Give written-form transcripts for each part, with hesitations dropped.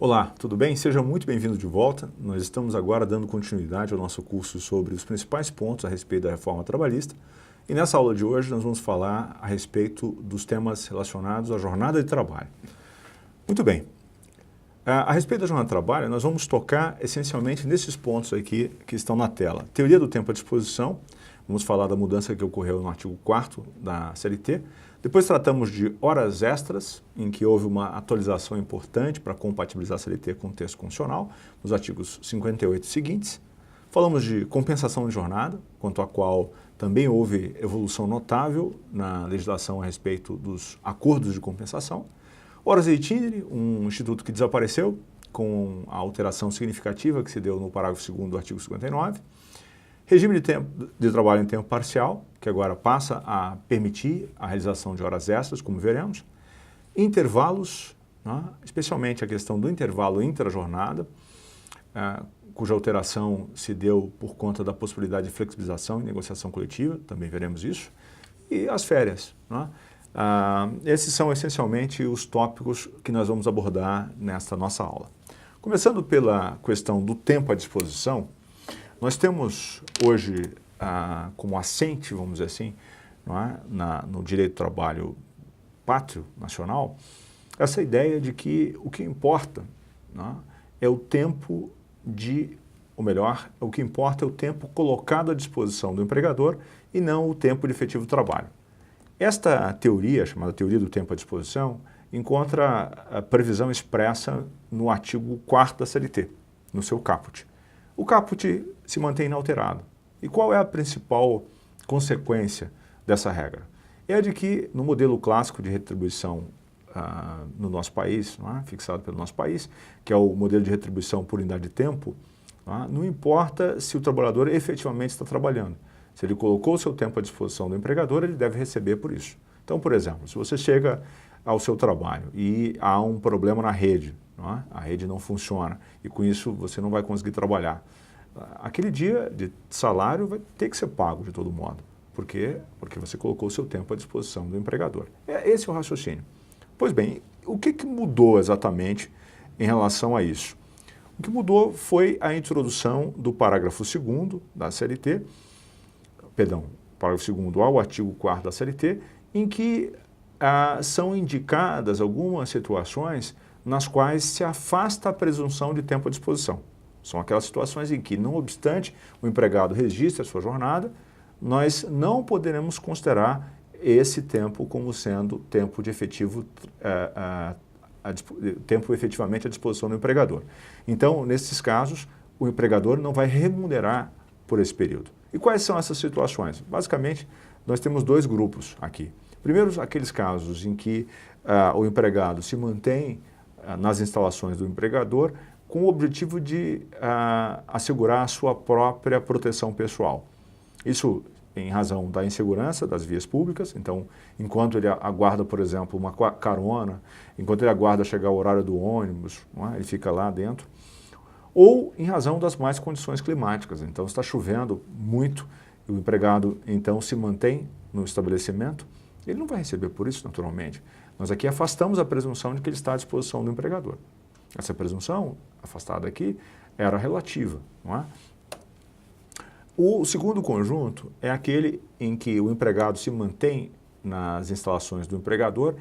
Olá, tudo bem? Seja muito bem-vindo de volta. Nós estamos agora dando continuidade ao nosso curso sobre os principais pontos a respeito da reforma trabalhista. E nessa aula de hoje nós vamos falar a respeito dos temas relacionados à jornada de trabalho. Muito bem. A respeito da jornada de trabalho, nós vamos tocar essencialmente nesses pontos aqui que estão na tela. Teoria do tempo à disposição, vamos falar da mudança que ocorreu no artigo 4º da CLT. Depois tratamos de horas extras, em que houve uma atualização importante para compatibilizar a CLT com o texto constitucional, nos artigos 58 seguintes. Falamos de compensação de jornada, quanto à qual também houve evolução notável na legislação a respeito dos acordos de compensação. Horas e itinere, um instituto que desapareceu com a alteração significativa que se deu no parágrafo 2º do artigo 59. Regime de trabalho em tempo parcial, que agora passa a permitir a realização de horas extras, como veremos. Intervalos, né, especialmente a questão do intervalo intra-jornada, cuja alteração se deu por conta da possibilidade de flexibilização e negociação coletiva, também veremos isso. E as férias, né? Esses são essencialmente os tópicos que nós vamos abordar nesta nossa aula. Começando pela questão do tempo à disposição, nós temos hoje como assente, vamos dizer assim, não é? No direito do trabalho pátrio nacional, essa ideia de que o que importa, não é? É o tempo ou melhor, o que importa é o tempo colocado à disposição do empregador e não o tempo de efetivo trabalho. Esta teoria, chamada teoria do tempo à disposição, encontra a previsão expressa no artigo 4º da CLT, no seu caput. O caput se mantém inalterado. E qual é a principal consequência dessa regra? É a de que, no modelo clássico de retribuição no nosso país, não é? Fixado pelo nosso país, que é o modelo de retribuição por unidade de tempo, não importa se o trabalhador efetivamente está trabalhando. Se ele colocou o seu tempo à disposição do empregador, ele deve receber por isso. Então, por exemplo, se você chega ao seu trabalho e há um problema na rede, não é? A rede não funciona e com isso você não vai conseguir trabalhar, aquele dia de salário vai ter que ser pago de todo modo. Por quê? Porque você colocou o seu tempo à disposição do empregador. Esse é o raciocínio. Pois bem, o que mudou exatamente em relação a isso? O que mudou foi a introdução do parágrafo 2º da CLT, parágrafo 2º ao artigo 4º da CLT, em que são indicadas algumas situações nas quais se afasta a presunção de tempo à disposição. São aquelas situações em que, não obstante o empregado registre a sua jornada, nós não poderemos considerar esse tempo como sendo tempo de tempo efetivamente à disposição do empregador. Então, nesses casos, o empregador não vai remunerar por esse período. E quais são essas situações? Basicamente, nós temos dois grupos aqui. Primeiro, aqueles casos em que o empregado se mantém nas instalações do empregador com o objetivo de assegurar a sua própria proteção pessoal. Isso em razão da insegurança das vias públicas, então, enquanto ele aguarda, por exemplo, uma carona, enquanto ele aguarda chegar o horário do ônibus, não é? Ele fica lá dentro, ou em razão das más condições climáticas. Então, está chovendo muito, e o empregado, então, se mantém no estabelecimento, ele não vai receber por isso, naturalmente. Nós aqui afastamos a presunção de que ele está à disposição do empregador. Essa presunção, afastada aqui, era relativa, não é? O segundo conjunto é aquele em que o empregado se mantém nas instalações do empregador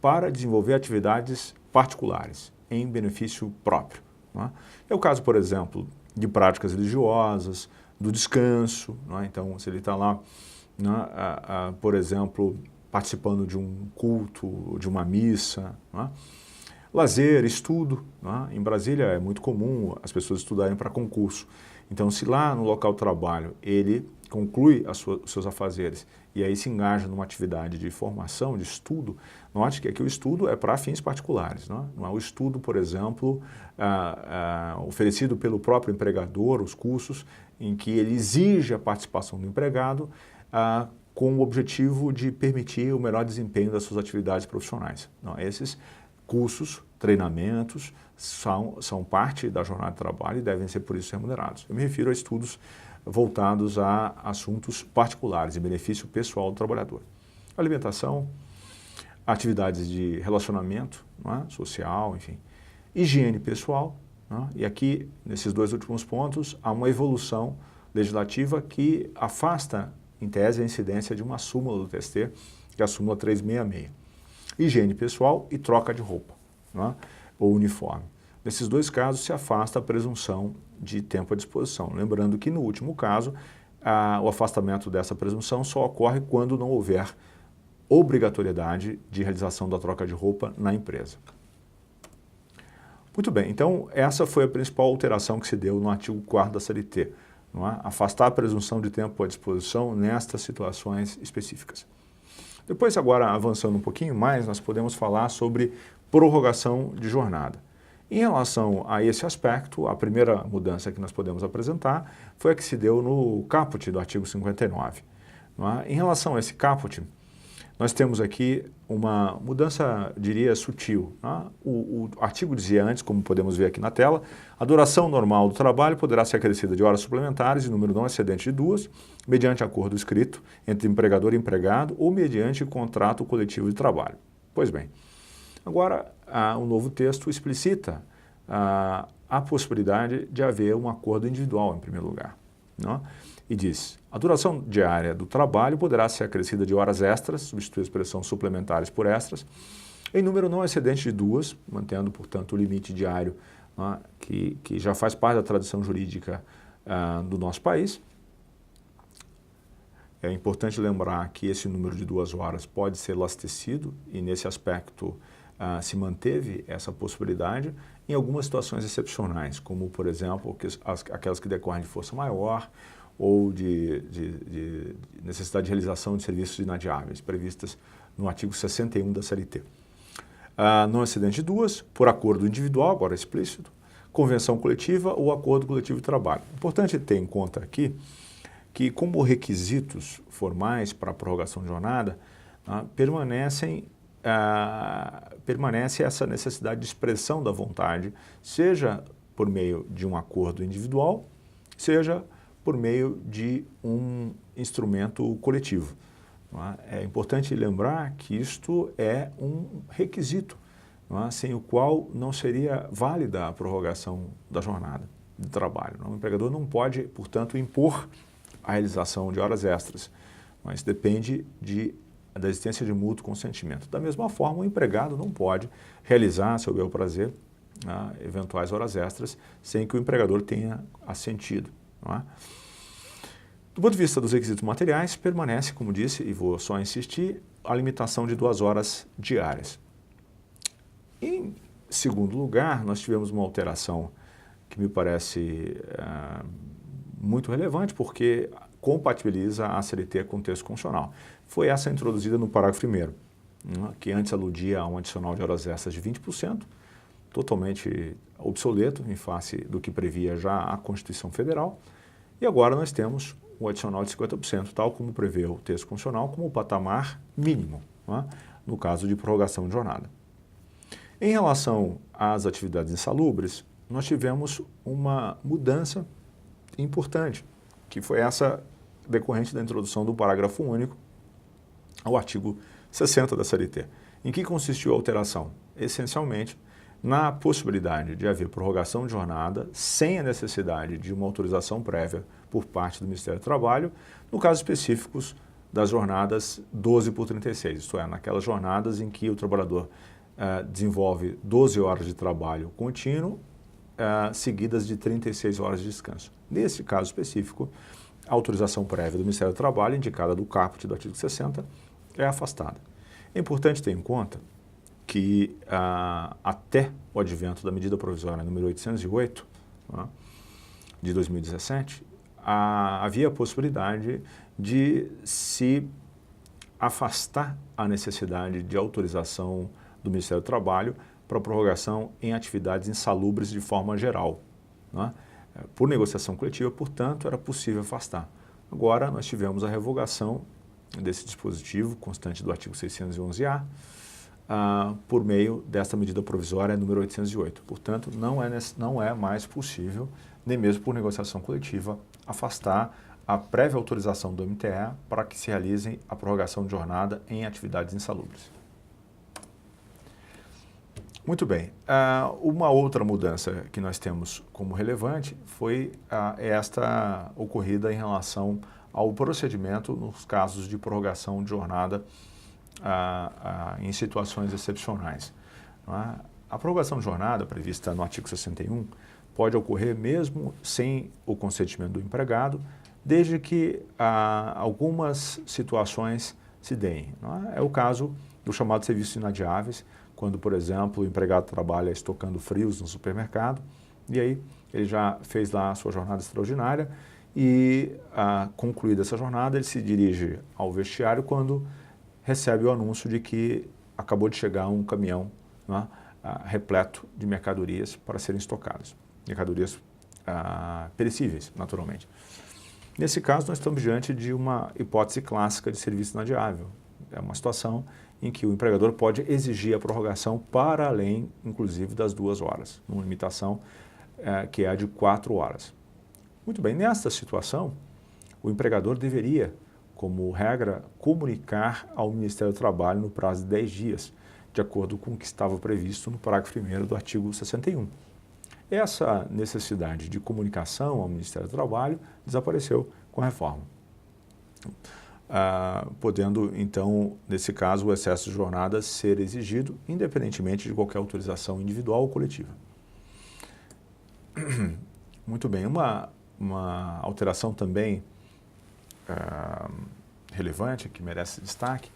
para desenvolver atividades particulares, em benefício próprio. Não é? É o caso, por exemplo, de práticas religiosas, do descanso, não é? Então, se ele está lá, por exemplo, participando de um culto, de uma missa, não é? Lazer, estudo, não é? Em Brasília é muito comum as pessoas estudarem para concurso. Então, se lá no local de trabalho ele conclui os seus afazeres e aí se engaja numa atividade de formação, de estudo, note que aqui o estudo é para fins particulares, não é o estudo, por exemplo, oferecido pelo próprio empregador, os cursos em que ele exige a participação do empregado com o objetivo de permitir o melhor desempenho das suas atividades profissionais. Não, esses cursos, treinamentos, são parte da jornada de trabalho e devem ser por isso remunerados. Eu me refiro a estudos voltados a assuntos particulares, em benefício pessoal do trabalhador. Alimentação, atividades de relacionamento, não é? Social, enfim. Higiene pessoal, né? E aqui, nesses dois últimos pontos, há uma evolução legislativa que afasta, em tese, a incidência de uma súmula do TST, que é a súmula 366. Higiene pessoal e troca de roupa, né? Ou uniforme. Nesses dois casos se afasta a presunção de tempo à disposição. Lembrando que no último caso, o afastamento dessa presunção só ocorre quando não houver obrigatoriedade de realização da troca de roupa na empresa. Muito bem, então essa foi a principal alteração que se deu no artigo 4º da CLT, não é? Afastar a presunção de tempo à disposição nestas situações específicas. Depois, agora avançando um pouquinho mais, nós podemos falar sobre prorrogação de jornada. Em relação a esse aspecto, a primeira mudança que nós podemos apresentar foi a que se deu no caput do artigo 59. Não é? Em relação a esse caput, nós temos aqui uma mudança, diria, sutil. Né? O artigo dizia antes, como podemos ver aqui na tela, a duração normal do trabalho poderá ser acrescida de horas suplementares em número não excedente de 2, mediante acordo escrito entre empregador e empregado ou mediante contrato coletivo de trabalho. Pois bem, agora o novo texto explicita a possibilidade de haver um acordo individual, em primeiro lugar. Não? E diz, a duração diária do trabalho poderá ser acrescida de horas extras, substitui a expressão suplementares por extras, em número não excedente de 2, mantendo, portanto, o limite diário, né, que já faz parte da tradição jurídica do nosso país. É importante lembrar que esse número de 2 horas pode ser elastecido e, nesse aspecto, se manteve essa possibilidade em algumas situações excepcionais, como, por exemplo, aquelas que decorrem de força maior, ou de necessidade de realização de serviços inadiáveis, previstas no artigo 61 da CLT. Não excedente de 2, por acordo individual, agora explícito, convenção coletiva ou acordo coletivo de trabalho. Importante ter em conta aqui que, como requisitos formais para a prorrogação de jornada, permanece essa necessidade de expressão da vontade, seja por meio de um acordo individual, seja por meio de um instrumento coletivo. É importante lembrar que isto é um requisito, sem o qual não seria válida a prorrogação da jornada de trabalho. O empregador não pode, portanto, impor a realização de horas extras, mas depende da existência de mútuo consentimento. Da mesma forma, o empregado não pode realizar, a seu bel prazer, eventuais horas extras sem que o empregador tenha assentido. Não é? Do ponto de vista dos requisitos materiais, permanece, como disse, e vou só insistir, a limitação de 2 horas diárias. Em segundo lugar, nós tivemos uma alteração que me parece muito relevante, porque compatibiliza a CLT com o texto constitucional. Foi essa introduzida no parágrafo 1º, que antes aludia a um adicional de horas extras de 20%, totalmente obsoleto em face do que previa já a Constituição Federal, e agora nós temos o adicional de 50%, tal como prevê o texto constitucional, como o patamar mínimo, no caso de prorrogação de jornada. Em relação às atividades insalubres, nós tivemos uma mudança importante, que foi essa decorrente da introdução do parágrafo único ao artigo 60 da CLT. Em que consistiu a alteração? Essencialmente, na possibilidade de haver prorrogação de jornada sem a necessidade de uma autorização prévia por parte do Ministério do Trabalho, no caso específicos das jornadas 12/36, isto é, naquelas jornadas em que o trabalhador desenvolve 12 horas de trabalho contínuo, seguidas de 36 horas de descanso. Nesse caso específico, a autorização prévia do Ministério do Trabalho, indicada do caput do artigo 60, é afastada. É importante ter em conta que até o advento da medida provisória número 808, de 2017, havia a possibilidade de se afastar a necessidade de autorização do Ministério do Trabalho para prorrogação em atividades insalubres de forma geral. Por negociação coletiva, portanto, era possível afastar. Agora, nós tivemos a revogação desse dispositivo constante do artigo 611-A, por meio desta medida provisória número 808. Portanto, não é mais possível, nem mesmo por negociação coletiva, afastar a prévia autorização do MTE para que se realize a prorrogação de jornada em atividades insalubres. Muito bem. Uma outra mudança que nós temos como relevante foi esta ocorrida em relação ao procedimento nos casos de prorrogação de jornada em situações excepcionais. Não é? A prorrogação de jornada, prevista no artigo 61, pode ocorrer mesmo sem o consentimento do empregado, desde que algumas situações se deem. Não é? É o caso do chamado serviços inadiáveis, quando, por exemplo, o empregado trabalha estocando frios no supermercado, e aí ele já fez lá a sua jornada extraordinária e, concluída essa jornada, ele se dirige ao vestiário quando recebe o anúncio de que acabou de chegar um caminhão, né, repleto de mercadorias para serem estocadas, mercadorias perecíveis, naturalmente. Nesse caso, nós estamos diante de uma hipótese clássica de serviço inadiável. É uma situação em que o empregador pode exigir a prorrogação para além, inclusive, das 2 horas, uma limitação que é a de 4 horas. Muito bem, nesta situação, o empregador deveria, como regra, comunicar ao Ministério do Trabalho no prazo de 10 dias, de acordo com o que estava previsto no parágrafo 1º do artigo 61. Essa necessidade de comunicação ao Ministério do Trabalho desapareceu com a reforma. Podendo, então, nesse caso, o excesso de jornada ser exigido, independentemente de qualquer autorização individual ou coletiva. Muito bem, uma alteração também relevante, que merece destaque,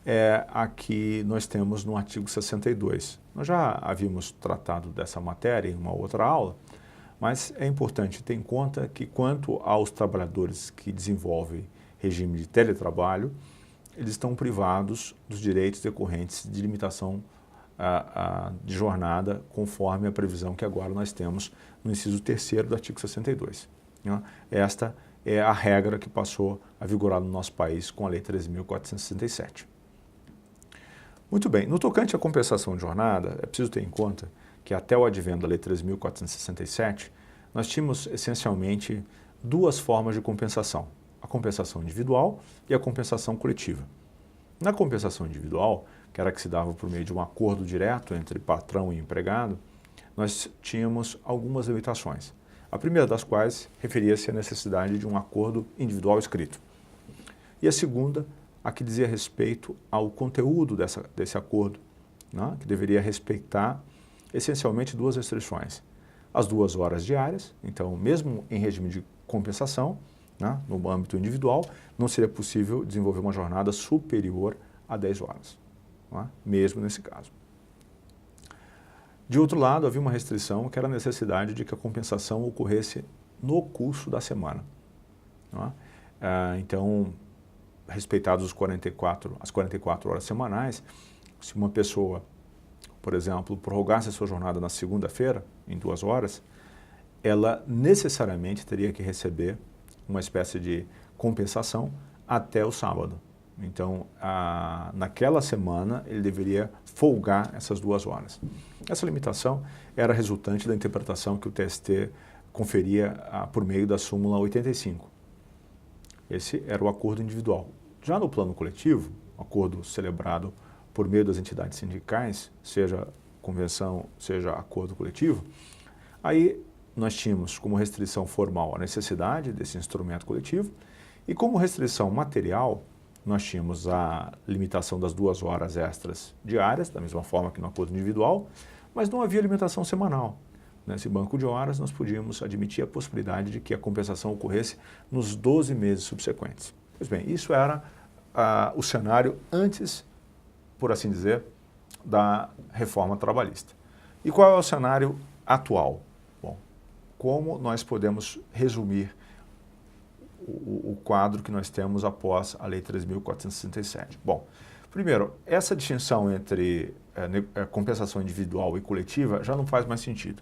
é a que nós temos no artigo 62. Nós já havíamos tratado dessa matéria em uma outra aula, mas é importante ter em conta que, quanto aos trabalhadores que desenvolvem regime de teletrabalho, eles estão privados dos direitos decorrentes de limitação de jornada, conforme a previsão que agora nós temos no inciso 3º do artigo 62. Né? Esta é a regra que passou a vigorar no nosso país com a Lei 13.467. Muito bem, no tocante à compensação de jornada, é preciso ter em conta que até o advento da Lei 13.467, nós tínhamos essencialmente 2 formas de compensação: a compensação individual e a compensação coletiva. Na compensação individual, que era a que se dava por meio de um acordo direto entre patrão e empregado, nós tínhamos algumas limitações. A primeira das quais referia-se à necessidade de um acordo individual escrito. E a segunda, a que dizia respeito ao conteúdo desse acordo, né, que deveria respeitar essencialmente 2 restrições: as 2 horas diárias, então mesmo em regime de compensação, né, no âmbito individual, não seria possível desenvolver uma jornada superior a 10 horas, né, mesmo nesse caso. De outro lado, havia uma restrição que era a necessidade de que a compensação ocorresse no curso da semana. Né? Então, respeitados as 44 horas semanais, se uma pessoa, por exemplo, prorrogasse a sua jornada na segunda-feira, em 2 horas, ela necessariamente teria que receber uma espécie de compensação até o sábado. Então, naquela semana, ele deveria folgar essas 2 horas. Essa limitação era resultante da interpretação que o TST conferia por meio da súmula 85. Esse era o acordo individual. Já no plano coletivo, acordo celebrado por meio das entidades sindicais, seja convenção, seja acordo coletivo, aí nós tínhamos como restrição formal a necessidade desse instrumento coletivo e como restrição material nós tínhamos a limitação das 2 horas extras diárias, da mesma forma que no acordo individual, mas não havia limitação semanal. Nesse banco de horas, nós podíamos admitir a possibilidade de que a compensação ocorresse nos 12 meses subsequentes. Pois bem, isso era o cenário antes, por assim dizer, da reforma trabalhista. E qual é o cenário atual? Bom, como nós podemos resumir o quadro que nós temos após a Lei 3.467? Bom, primeiro, essa distinção entre compensação individual e coletiva já não faz mais sentido.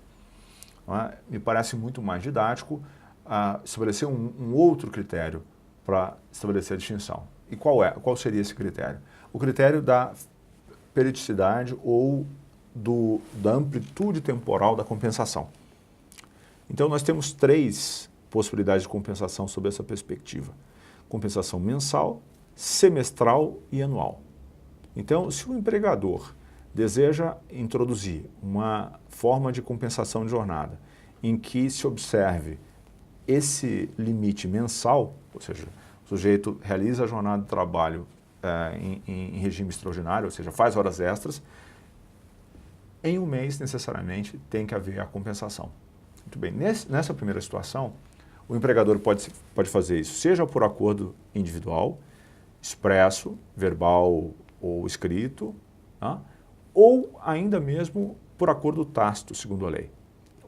Não é? Me parece muito mais didático estabelecer um outro critério para estabelecer a distinção. E qual seria esse critério? O critério da periodicidade ou da amplitude temporal da compensação. Então, nós temos 3 possibilidades de compensação sob essa perspectiva: compensação mensal, semestral e anual. Então, se o empregador deseja introduzir uma forma de compensação de jornada em que se observe esse limite mensal, ou seja, o sujeito realiza a jornada de trabalho em regime extraordinário, ou seja, faz horas extras, em um mês, necessariamente, tem que haver a compensação. Muito bem, nessa primeira situação, o empregador pode fazer isso, seja por acordo individual, expresso, verbal ou escrito, tá? Ou ainda mesmo por acordo tácito, segundo a lei.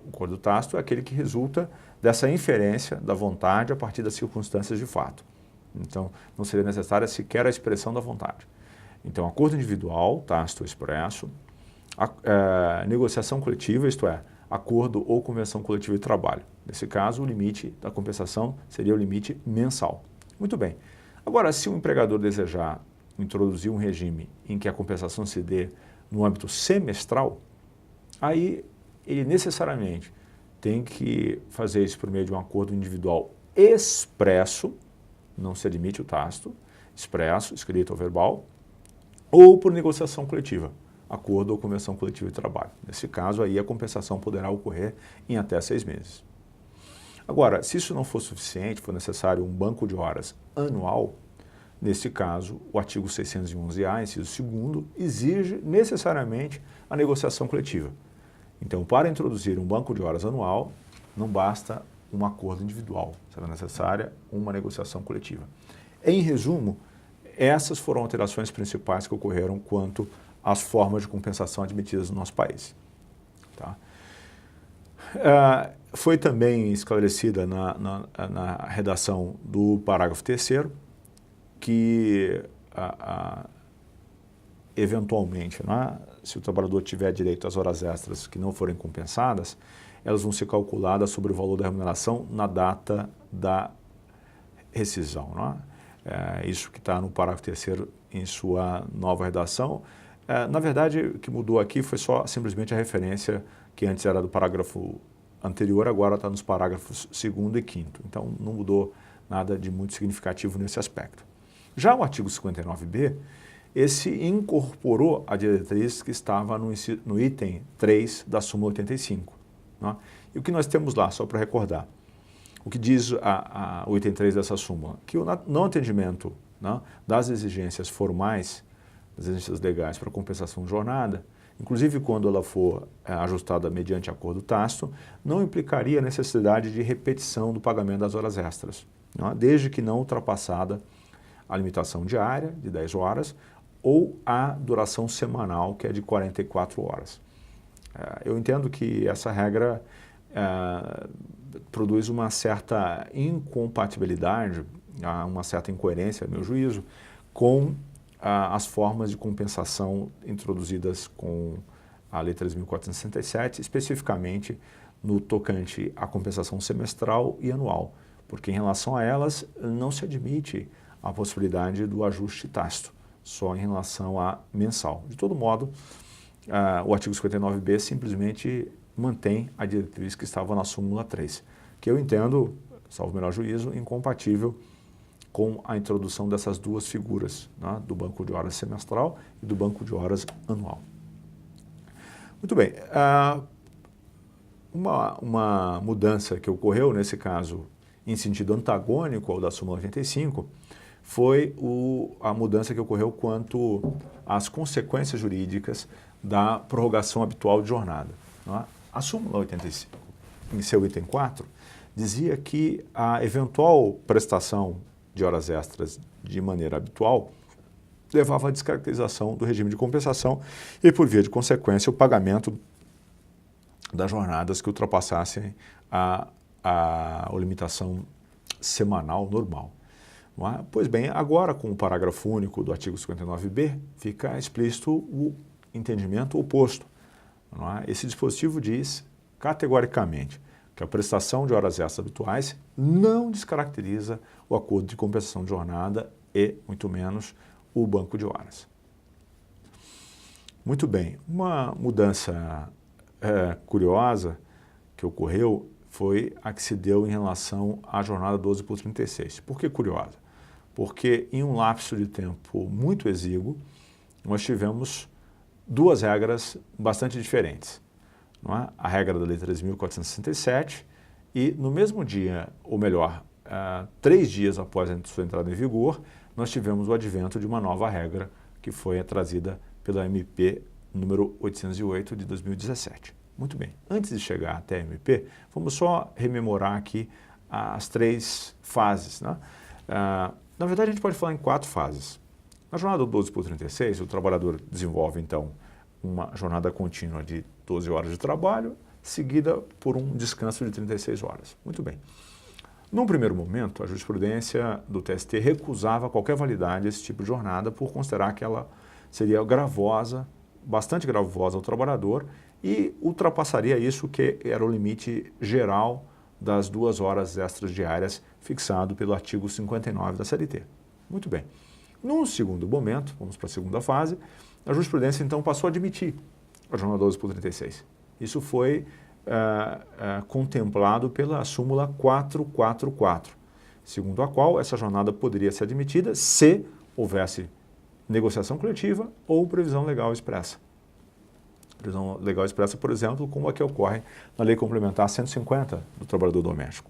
O acordo tácito é aquele que resulta dessa inferência da vontade a partir das circunstâncias de fato. Então, não seria necessária sequer a expressão da vontade. Então, acordo individual, tácito ou expresso, negociação coletiva, isto é, acordo ou convenção coletiva de trabalho. Nesse caso, o limite da compensação seria o limite mensal. Muito bem. Agora, se o empregador desejar introduzir um regime em que a compensação se dê no âmbito semestral, aí ele necessariamente tem que fazer isso por meio de um acordo individual expresso, não se admite o tácito, expresso, escrito ou verbal, ou por negociação coletiva, acordo ou convenção coletiva de trabalho. Nesse caso, aí a compensação poderá ocorrer em até 6 meses. Agora, se isso não for suficiente, for necessário um banco de horas anual, nesse caso, o artigo 611-A, inciso 2º, exige necessariamente a negociação coletiva. Então, para introduzir um banco de horas anual, não basta um acordo individual, será necessária uma negociação coletiva. Em resumo, essas foram alterações principais que ocorreram quanto às formas de compensação admitidas no nosso país. Tá? Foi também esclarecida na redação do parágrafo 3º que, eventualmente, se o trabalhador tiver direito às horas extras que não forem compensadas, elas vão ser calculadas sobre o valor da remuneração na data da rescisão. Isso que está no parágrafo 3º em sua nova redação. Na verdade, o que mudou aqui foi simplesmente a referência que antes era do parágrafo anterior, agora está nos parágrafos 2º e 5º. Então, não mudou nada de muito significativo nesse aspecto. Já o artigo 59b, esse incorporou a diretriz que estava no item 3 da súmula 85. E o que nós temos lá, só para recordar, o que diz o item 3 dessa súmula? Que o não atendimento das exigências formais, das exigências legais para compensação de jornada, inclusive quando ela for ajustada mediante acordo tácito, não implicaria a necessidade de repetição do pagamento das horas extras, desde que não ultrapassada a limitação diária, de 10 horas, ou a duração semanal, que é de 44 horas. Eu entendo que essa regra produz uma certa incompatibilidade, uma certa incoerência, a meu juízo, com as formas de compensação introduzidas com a Lei 3.467, especificamente no tocante à compensação semestral e anual, porque em relação a elas não se admite a possibilidade do ajuste tácito, só em relação a mensal. De todo modo, o artigo 59b simplesmente mantém a diretriz que estava na súmula 3, que eu entendo, salvo o melhor juízo, incompatível com a introdução dessas duas figuras, do banco de horas semestral e do banco de horas anual. Muito bem, uma mudança que ocorreu, nesse caso, em sentido antagônico ao da súmula 85, foi a mudança que ocorreu quanto às consequências jurídicas da prorrogação habitual de jornada. A súmula 85, em seu item 4, dizia que a eventual prestação de horas extras de maneira habitual levava à descaracterização do regime de compensação e, por via de consequência, o pagamento das jornadas que ultrapassassem a limitação semanal normal. Pois bem, agora com o parágrafo único do artigo 59b, fica explícito o entendimento oposto. Esse dispositivo diz categoricamente que a prestação de horas extras habituais não descaracteriza o acordo de compensação de jornada e, muito menos, o banco de horas. Muito bem, uma mudança curiosa que ocorreu foi a que se deu em relação à jornada 12 por 36. Por que curiosa? Porque em um lapso de tempo muito exíguo, nós tivemos duas regras bastante diferentes. Não é? A regra da Lei 3.467 e no mesmo dia, ou melhor, 3 dias após a sua entrada em vigor, nós tivemos o advento de uma nova regra que foi trazida pela MP número 808 de 2017. Muito bem, antes de chegar até a MP, vamos só rememorar aqui as 3 fases. Né? Na verdade, a gente pode falar em 4 fases. Na jornada 12 por 36, o trabalhador desenvolve, então, uma jornada contínua de 12 horas de trabalho, seguida por um descanso de 36 horas. Muito bem. Num primeiro momento, a jurisprudência do TST recusava qualquer validade desse tipo de jornada por considerar que ela seria gravosa, bastante gravosa ao trabalhador e ultrapassaria isso que era o limite geral das 2 horas extras diárias fixado pelo artigo 59 da CLT. Muito bem. Num segundo momento, vamos para a segunda fase, a jurisprudência então passou a admitir a jornada 12 por 36. Isso foi contemplado pela súmula 444, segundo a qual essa jornada poderia ser admitida se houvesse negociação coletiva ou previsão legal expressa. Previsão legal expressa, por exemplo, como a que ocorre na Lei Complementar 150 do trabalhador doméstico.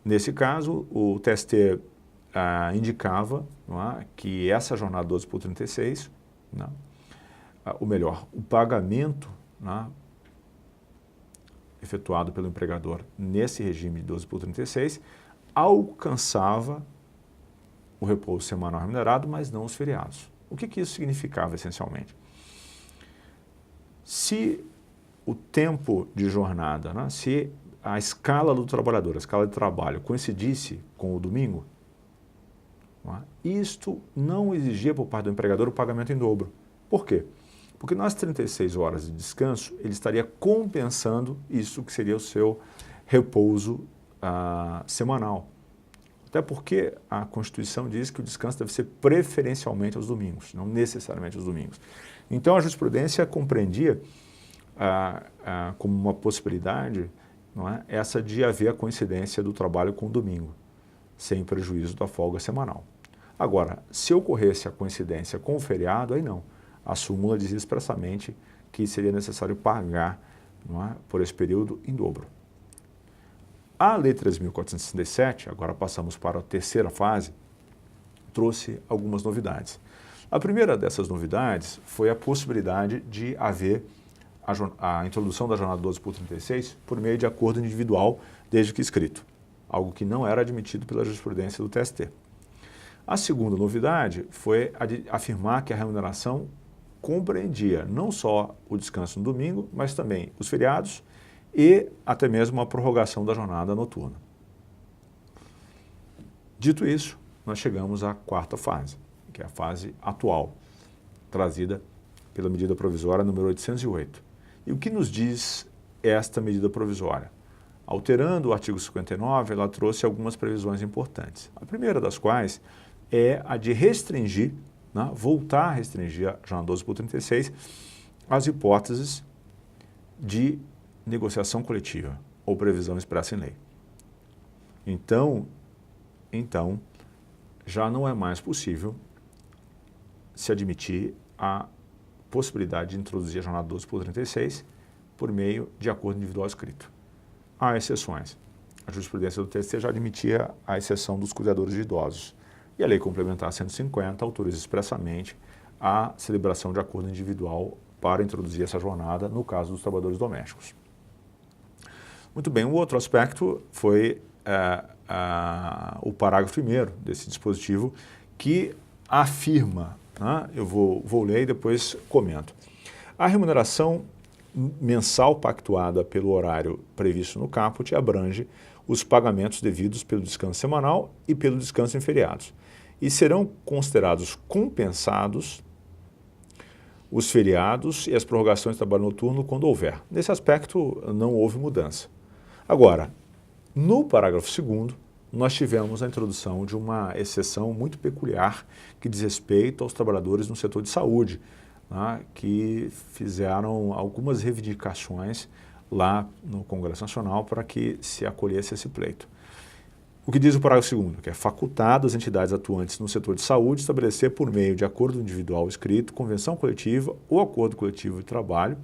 Nesse caso, o TST indicava, não é, que essa jornada 12 por 36, não, ou melhor, o pagamento, não, efetuado pelo empregador nesse regime de 12 por 36 alcançava o repouso semanal remunerado, mas não os feriados. O que isso significava essencialmente? Se o tempo de jornada, né, se a escala do trabalhador, a escala de trabalho coincidisse com o domingo, isto não exigia por parte do empregador o pagamento em dobro. Por quê? Porque nas 36 horas de descanso, ele estaria compensando isso que seria o seu repouso semanal. Até porque a Constituição diz que o descanso deve ser preferencialmente aos domingos, não necessariamente aos domingos. Então a jurisprudência compreendia como uma possibilidade, não é, essa de haver a coincidência do trabalho com o domingo, sem prejuízo da folga semanal. Agora, se ocorresse a coincidência com o feriado, aí não. A súmula dizia expressamente que seria necessário pagar, não é, por esse período em dobro. A Lei 3.467, agora passamos para a terceira fase, trouxe algumas novidades. A primeira dessas novidades foi a possibilidade de haver a introdução da jornada 12 por 36 por meio de acordo individual, desde que escrito, algo que não era admitido pela jurisprudência do TST. A segunda novidade foi a de afirmar que a remuneração compreendia não só o descanso no domingo, mas também os feriados e até mesmo a prorrogação da jornada noturna. Dito isso, nós chegamos à quarta fase, que é a fase atual, trazida pela medida provisória número 808. E o que nos diz esta medida provisória? Alterando o artigo 59, ela trouxe algumas previsões importantes. A primeira das quais é a de restringir, né, voltar a restringir a jornada 12 por 36 as hipóteses de negociação coletiva ou previsão expressa em lei. Então, já não é mais possível se admitir a possibilidade de introduzir a jornada 12 por 36 por meio de acordo individual escrito. Há exceções. A jurisprudência do TST já admitia a exceção dos cuidadores de idosos. E a Lei Complementar 150 autoriza expressamente a celebração de acordo individual para introduzir essa jornada no caso dos trabalhadores domésticos. Muito bem, um outro aspecto foi o parágrafo 1º desse dispositivo que afirma, né, eu vou ler e depois comento. A remuneração mensal pactuada pelo horário previsto no caput abrange os pagamentos devidos pelo descanso semanal e pelo descanso em feriados. E serão considerados compensados os feriados e as prorrogações de trabalho noturno quando houver. Nesse aspecto não houve mudança. Agora, no parágrafo 2º, nós tivemos a introdução de uma exceção muito peculiar que diz respeito aos trabalhadores no setor de saúde, né, que fizeram algumas reivindicações lá no Congresso Nacional para que se acolhesse esse pleito. O que diz o parágrafo 2º? Que é facultado às entidades atuantes no setor de saúde estabelecer por meio de acordo individual escrito, convenção coletiva ou acordo coletivo de trabalho,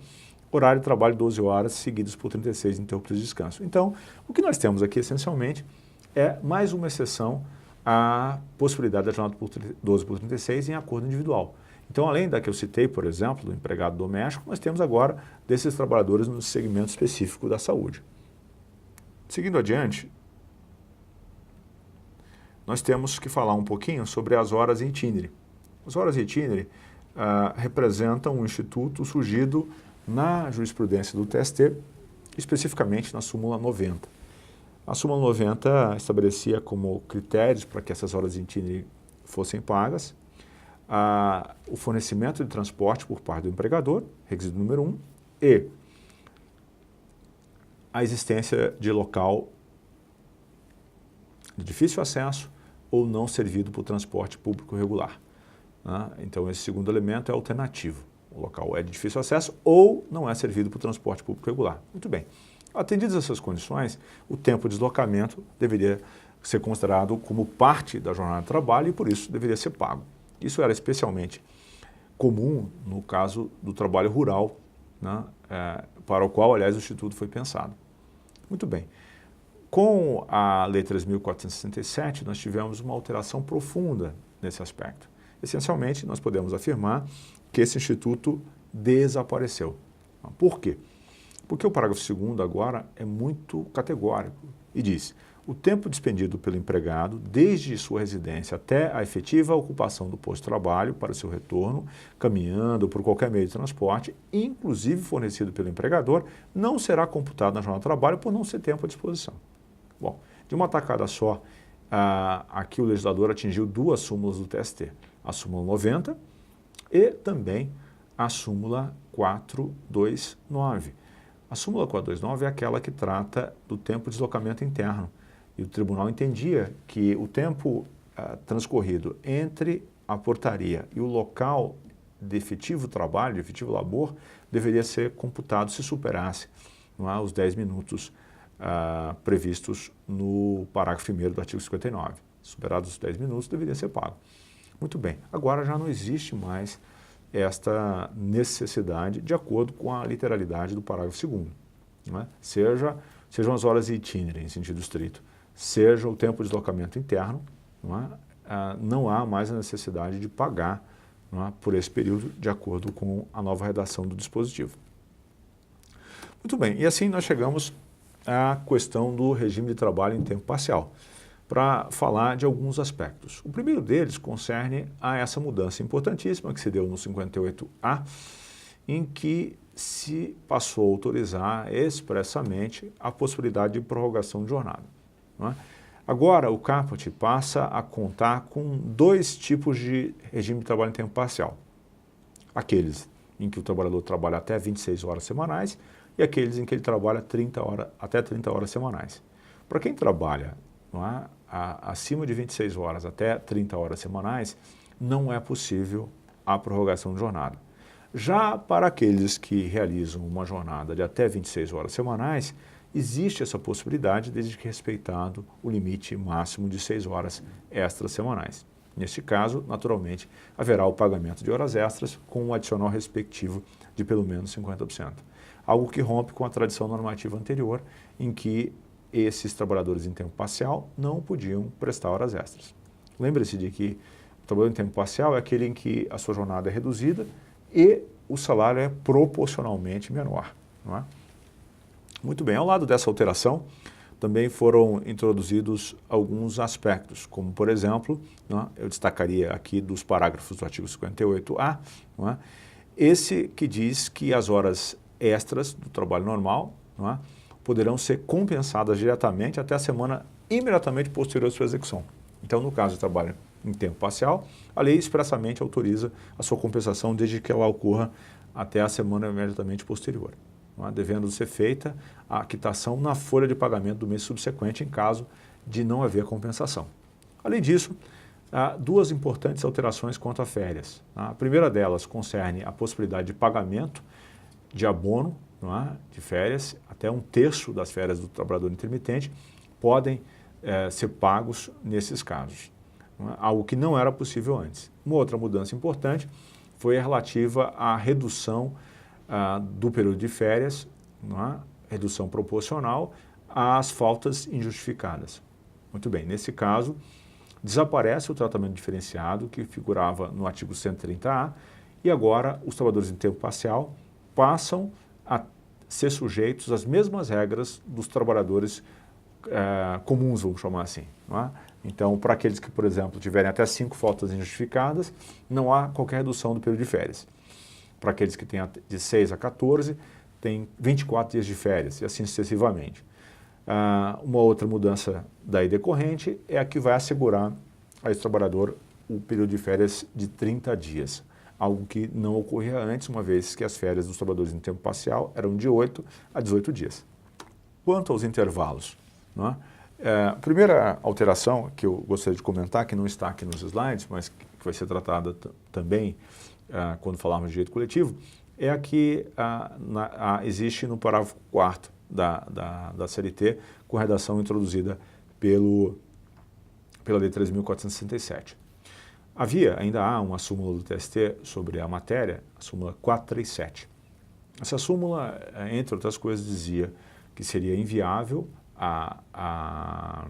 horário de trabalho 12 horas seguidos por 36 interruptos de descanso. Então, o que nós temos aqui essencialmente é mais uma exceção à possibilidade da jornada 12 por 36 em acordo individual. Então, além da que eu citei, por exemplo, do empregado doméstico, nós temos agora desses trabalhadores no segmento específico da saúde. Seguindo adiante, nós temos que falar um pouquinho sobre as horas em itinere. As horas em itinere representam um instituto surgido na jurisprudência do TST, especificamente na súmula 90. A súmula 90 estabelecia como critérios para que essas horas em itinere fossem pagas o fornecimento de transporte por parte do empregador, requisito número 1, e a existência de local de difícil acesso ou não servido por transporte público regular. Então, esse segundo elemento é alternativo. O local é de difícil acesso ou não é servido por transporte público regular. Muito bem. Atendidas essas condições, o tempo de deslocamento deveria ser considerado como parte da jornada de trabalho e, por isso, deveria ser pago. Isso era especialmente comum no caso do trabalho rural, para o qual, aliás, o Instituto foi pensado. Muito bem. Com a Lei 3.467, nós tivemos uma alteração profunda nesse aspecto. Essencialmente, nós podemos afirmar que esse Instituto desapareceu. Por quê? Porque o parágrafo 2º agora é muito categórico e diz: o tempo dispendido pelo empregado, desde sua residência até a efetiva ocupação do posto de trabalho para o seu retorno, caminhando ou por qualquer meio de transporte, inclusive fornecido pelo empregador, não será computado na jornada de trabalho por não ser tempo à disposição. Bom, de uma tacada só, aqui o legislador atingiu duas súmulas do TST, a súmula 90 e também a súmula 429. A súmula 429 é aquela que trata do tempo de deslocamento interno. E o tribunal entendia que o tempo transcorrido entre a portaria e o local de efetivo trabalho, de efetivo labor, deveria ser computado se superasse os 10 minutos previstos no parágrafo 1º do artigo 59. Superados os 10 minutos, deveria ser pago. Muito bem, agora já não existe mais esta necessidade de acordo com a literalidade do parágrafo 2º. Sejam as horas de itinere, em sentido estrito, seja o tempo de deslocamento interno, não há mais a necessidade de pagar por esse período, de acordo com a nova redação do dispositivo. Muito bem, e assim nós chegamos à questão do regime de trabalho em tempo parcial, para falar de alguns aspectos. O primeiro deles concerne a essa mudança importantíssima que se deu no 58A, em que se passou a autorizar expressamente a possibilidade de prorrogação de jornada. Agora, o caput passa a contar com dois tipos de regime de trabalho em tempo parcial. Aqueles em que o trabalhador trabalha até 26 horas semanais e aqueles em que ele trabalha até 30 horas semanais. Para quem trabalha acima de 26 horas até 30 horas semanais, não é possível a prorrogação de jornada. Já para aqueles que realizam uma jornada de até 26 horas semanais, existe essa possibilidade desde que respeitado o limite máximo de 6 horas extras semanais. Neste caso, naturalmente, haverá o pagamento de horas extras com um adicional respectivo de pelo menos 50%. Algo que rompe com a tradição normativa anterior, em que esses trabalhadores em tempo parcial não podiam prestar horas extras. Lembre-se de que o trabalhador em tempo parcial é aquele em que a sua jornada é reduzida e o salário é proporcionalmente menor. Muito bem, ao lado dessa alteração, também foram introduzidos alguns aspectos, como, por exemplo, eu destacaria aqui dos parágrafos do artigo 58A, esse que diz que as horas extras do trabalho normal poderão ser compensadas diretamente até a semana imediatamente posterior à sua execução. Então, no caso de trabalho em tempo parcial, a lei expressamente autoriza a sua compensação desde que ela ocorra até a semana imediatamente posterior, devendo ser feita a quitação na folha de pagamento do mês subsequente em caso de não haver compensação. Além disso, há duas importantes alterações quanto a férias. A primeira delas concerne a possibilidade de pagamento de abono de férias, até 1/3 das férias do trabalhador intermitente podem ser pagos nesses casos, não é? Algo que não era possível antes. Uma outra mudança importante foi a relativa à redução do período de férias, não é? Redução proporcional às faltas injustificadas. Muito bem, nesse caso, desaparece o tratamento diferenciado que figurava no artigo 130A e agora os trabalhadores em tempo parcial passam a ser sujeitos às mesmas regras dos trabalhadores comuns, vamos chamar assim. Não é? Então, para aqueles que, por exemplo, tiverem até 5 faltas injustificadas, não há qualquer redução do período de férias. Para aqueles que têm de 6 a 14, tem 24 dias de férias e assim sucessivamente. Uma outra mudança daí decorrente é a que vai assegurar a esse trabalhador o período de férias de 30 dias, algo que não ocorria antes, uma vez que as férias dos trabalhadores em tempo parcial eram de 8 a 18 dias. Quanto aos intervalos, não é? A primeira alteração que eu gostaria de comentar, que não está aqui nos slides, mas que vai ser tratada também quando falarmos de direito coletivo, é a que existe no parágrafo 4º da CLT, com redação introduzida pela Lei 3.467. Ainda há uma súmula do TST sobre a matéria, a súmula 437. Essa súmula, entre outras coisas, dizia que seria inviável a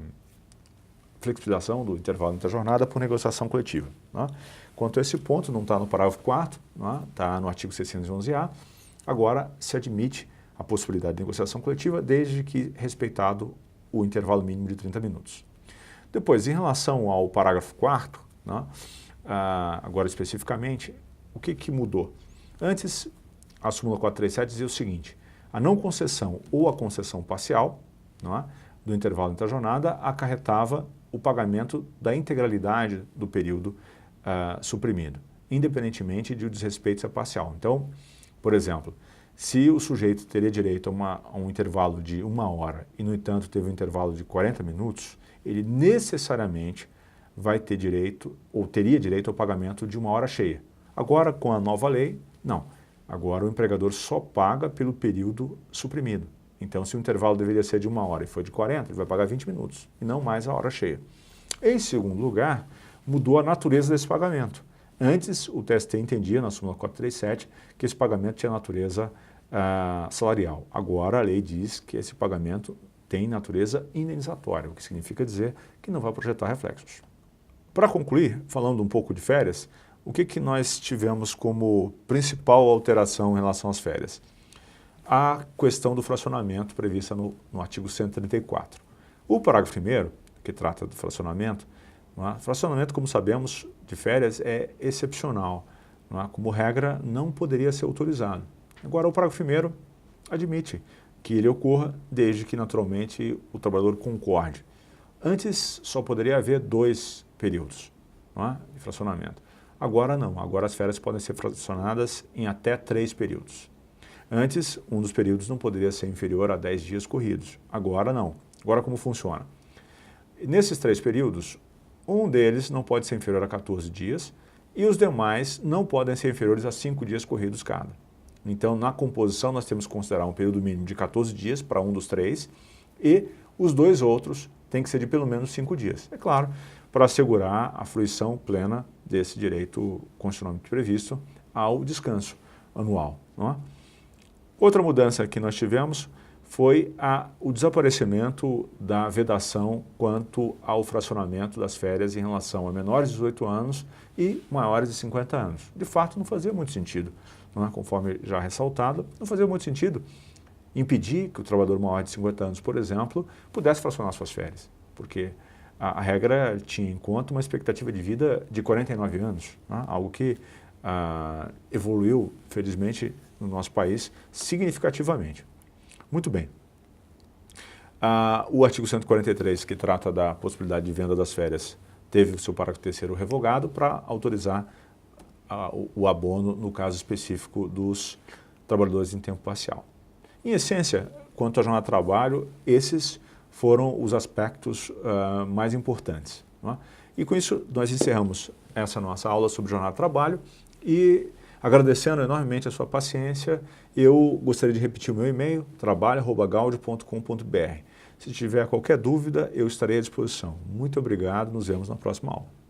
flexibilização do intervalo entre a jornada por negociação coletiva. Né? Quanto a esse ponto, não está no parágrafo 4º, está no artigo 611-A, agora se admite a possibilidade de negociação coletiva desde que respeitado o intervalo mínimo de 30 minutos. Depois, em relação ao parágrafo 4º, né, agora especificamente, o que mudou? Antes, a súmula 437 dizia o seguinte: a não concessão ou a concessão parcial, não é, do intervalo entre a jornada acarretava o pagamento da integralidade do período suprimido, independentemente de o desrespeito ser parcial. Então, por exemplo, se o sujeito teria direito a um intervalo de 1 hora e, no entanto, teve um intervalo de 40 minutos, ele necessariamente vai ter direito, ou teria direito ao pagamento de 1 hora cheia. Agora, com a nova lei, não. Agora o empregador só paga pelo período suprimido. Então, se o intervalo deveria ser de 1 hora e foi de 40, ele vai pagar 20 minutos, e não mais a hora cheia. Em segundo lugar, mudou a natureza desse pagamento. Antes, o TST entendia, na súmula 437, que esse pagamento tinha natureza salarial. Agora, a lei diz que esse pagamento tem natureza indenizatória, o que significa dizer que não vai projetar reflexos. Para concluir, falando um pouco de férias, o que nós tivemos como principal alteração em relação às férias? A questão do fracionamento prevista no artigo 134. O parágrafo 1º, que trata do fracionamento, fracionamento, como sabemos, de férias é excepcional. Como regra, não poderia ser autorizado. Agora, o parágrafo 1º admite que ele ocorra desde que, naturalmente, o trabalhador concorde. Antes, só poderia haver 2 períodos de fracionamento. Agora não, agora as férias podem ser fracionadas em até 3 períodos. Antes, um dos períodos não poderia ser inferior a 10 dias corridos. Agora não. Agora como funciona? Nesses 3 períodos, um deles não pode ser inferior a 14 dias e os demais não podem ser inferiores a 5 dias corridos cada. Então, na composição, nós temos que considerar um período mínimo de 14 dias para um dos 3 e os 2 outros têm que ser de pelo menos 5 dias. É claro, para assegurar a fruição plena desse direito constitucionalmente previsto ao descanso anual. Não é? Outra mudança que nós tivemos foi o desaparecimento da vedação quanto ao fracionamento das férias em relação a menores de 18 anos e maiores de 50 anos. De fato, não fazia muito sentido, não é? Conforme já ressaltado, não fazia muito sentido impedir que o trabalhador maior de 50 anos, por exemplo, pudesse fracionar suas férias, porque a regra tinha em conta uma expectativa de vida de 49 anos, né? Algo que evoluiu, felizmente, no nosso país significativamente. Muito bem. O artigo 143, que trata da possibilidade de venda das férias, teve o seu parágrafo 3º revogado para autorizar o abono no caso específico dos trabalhadores em tempo parcial. Em essência, quanto à jornada de trabalho, esses foram os aspectos mais importantes. Não é? E com isso, nós encerramos essa nossa aula sobre jornada de trabalho e, agradecendo enormemente a sua paciência, eu gostaria de repetir o meu e-mail, trabalho@gaudio.com.br. Se tiver qualquer dúvida, eu estarei à disposição. Muito obrigado, nos vemos na próxima aula.